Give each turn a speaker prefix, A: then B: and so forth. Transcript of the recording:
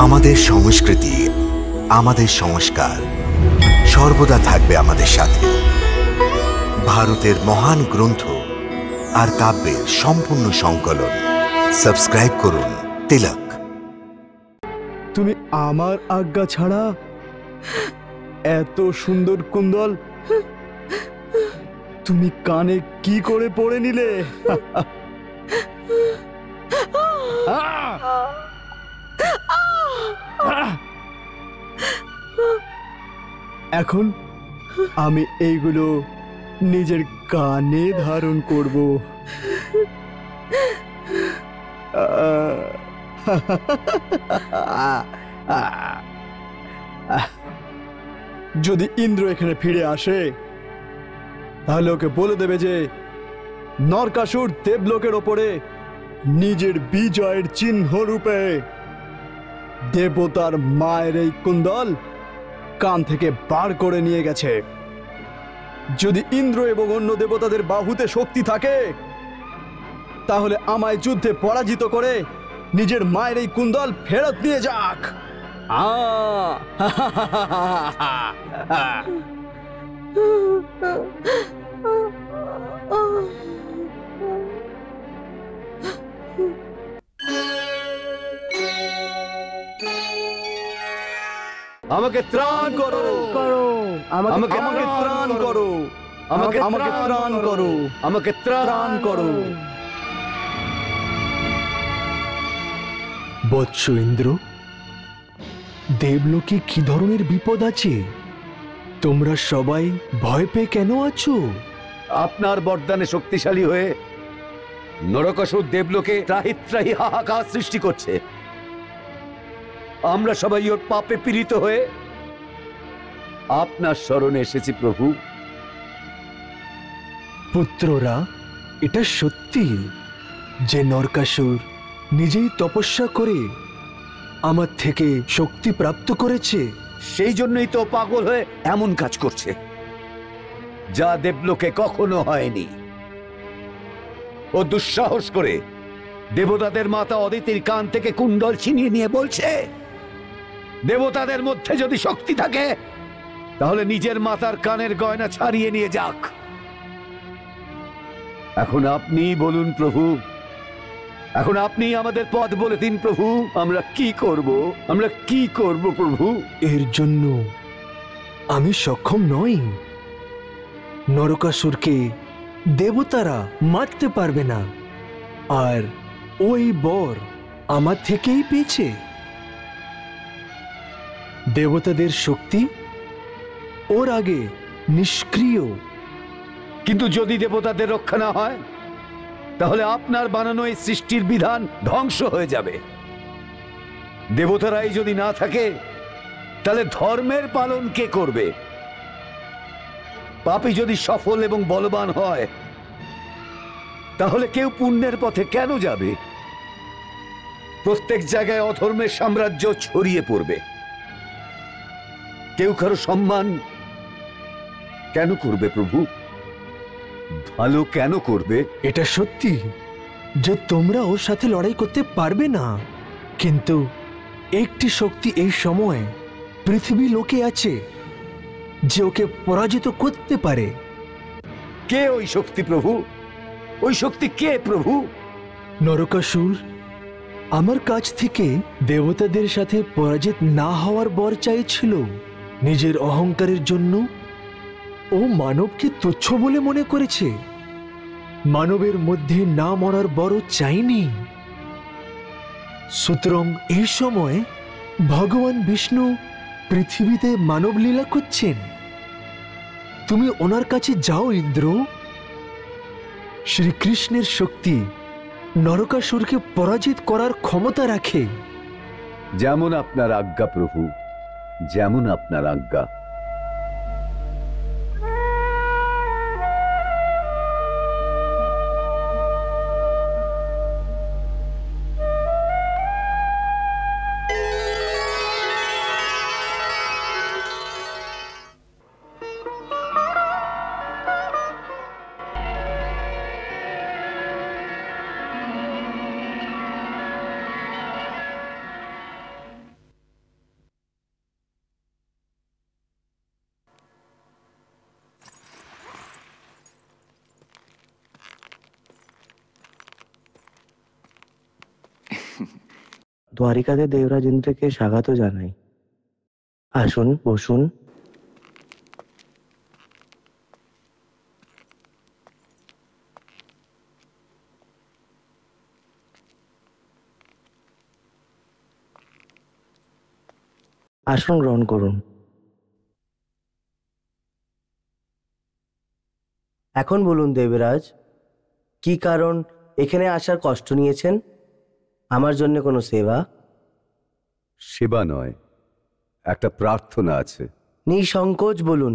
A: আমাদের সংস্কৃতি, আমাদের সংস্কার সর্বদা থাকবে আমাদের সাথে। ভারতের মহান গ্রন্থ আর কাব্যের সম্পূর্ণ সংকলন। সাবস্ক্রাইব করুন তিলক।
B: তুমি আমার আজ্ঞা ছাড়া এত সুন্দর কুণ্ডল তুমি কানে কি করে পড়ে নিলে? এখন আমি এইগুলো নিজের কানে ধারণ করব। যদি ইন্দ্র এখানে ফিরে আসে তাহলে ওকে বলে দেবে যে নরকাসুর দেবলোকের ওপরে নিজের বিজয়ের চিহ্ন রূপে দেবতার মায়ের এই কুণ্ডল কান থেকে বার করে নিয়ে গেছে। যদি ইন্দ্র এবং অন্য দেবতাদের বাহুতে শক্তি থাকে তাহলে আমায় যুদ্ধে পরাজিত করে নিজের মায়ের এই কুণ্ডল ফেরত নিয়ে যাক। আমাকে ত্রাণ করো, আমাকে ত্রাণ করো, আমাকে ত্রাণ করো, আমাকে ত্রাণ করো।
C: বৎস ইন্দ্র, দেবলোকে কি ধরনের বিপদ আছে? তোমরা সবাই ভয় পেয়ে কেন আছো?
D: আপনার বরদানে শক্তিশালী হয়ে নরকাসুর দেবলোকে ত্রাহি ত্রাহি হাহাকার সৃষ্টি করছে। আমরা সবাই ওর পাপে পীড়িত হয়ে আপনার শরণে এসেছি প্রভু।
C: পুত্ররা, এটা সত্যি যে নরকাসুর নিজেই তপস্যা করে আমার থেকে শক্তি প্রাপ্ত করেছে।
D: সেই জন্যই তো পাগল হয়ে এমন কাজ করছে যা দেবলোকে কখনো হয়নি। ও দুঃসাহস করে দেবতাদের মাতা অদিতির কান থেকে কুণ্ডল ছিনিয়ে নিয়ে বলছে দেবতাদের মধ্যে যদি শক্তি থাকে তাহলে নিজের মাতার কানের গয়না ছাড়িয়ে নিয়ে যাক। এখন আপনি বলুন প্রভু, এখন আপনি আমাদের পথ বলে দিন প্রভু। আমরা কি করব, আমরা কি করব প্রভু?
C: এর জন্য আমি সক্ষম নই। নরকাসুরকে দেবতারা মারতে পারবে না, আর ওই বর আমার থেকেই পেয়েছে। দেবতাদের শক্তি ওর আগে নিষ্ক্রিয়।
D: কিন্তু যদি দেবতাদের রক্ষা না হয় তাহলে আপনার বানানো এই সৃষ্টির বিধান ধ্বংস হয়ে যাবে। দেবতারাই যদি না থাকে তাহলে ধর্মের পালন কে করবে? পাপী যদি সফল এবং বলবান হয় তাহলে কেউ পুণ্যের পথে কেন যাবে? প্রত্যেক জায়গায় অধর্মের সাম্রাজ্য ছড়িয়ে পড়বে। কেউ কারো সম্মান কেন করবে প্রভু? ভালো কেন করবে?
C: এটা সত্যি যে তোমরা ওর সাথে লড়াই করতে পারবে না, কিন্তু একটি শক্তি এই সময় পৃথিবী লোকে আছে যে ওকে পরাজিত করতে পারে।
D: কে ওই শক্তি প্রভু? ওই শক্তি কে প্রভু?
C: নরকাসুর আমার কাছ থেকে দেবতাদের সাথে পরাজিত না হওয়ার বর চাইছিল। নিজের অহংকারের জন্য ও মানবকে তুচ্ছ বলে মনে করেছে। মানবের মধ্যে না মরার বরও চাইনি। সুতরাং এই সময় ভগবান বিষ্ণু পৃথিবীতে মানব লীলা করছেন। তুমি ওনার কাছে যাও ইন্দ্র। শ্রীকৃষ্ণের শক্তি নরকাসুরকে পরাজিত করার ক্ষমতা রাখে।
D: যেমন আপনার আজ্ঞা প্রভু, যেমন আপনার আজ্ঞা।
E: দ্বারিকাতে দেবরাজ ইন্দ্রকে স্বাগত জানাই। আসুন, বসুন। আসন গ্রহণ করুন। এখন বলুন দেবরাজ, কি কারণ এখানে আসার কষ্ট নিয়েছেন? আমার জন্য কোনো সেবা?
D: সেবা নয়, একটা প্রার্থনা আছে।
E: নিঃসংকোচ বলুন।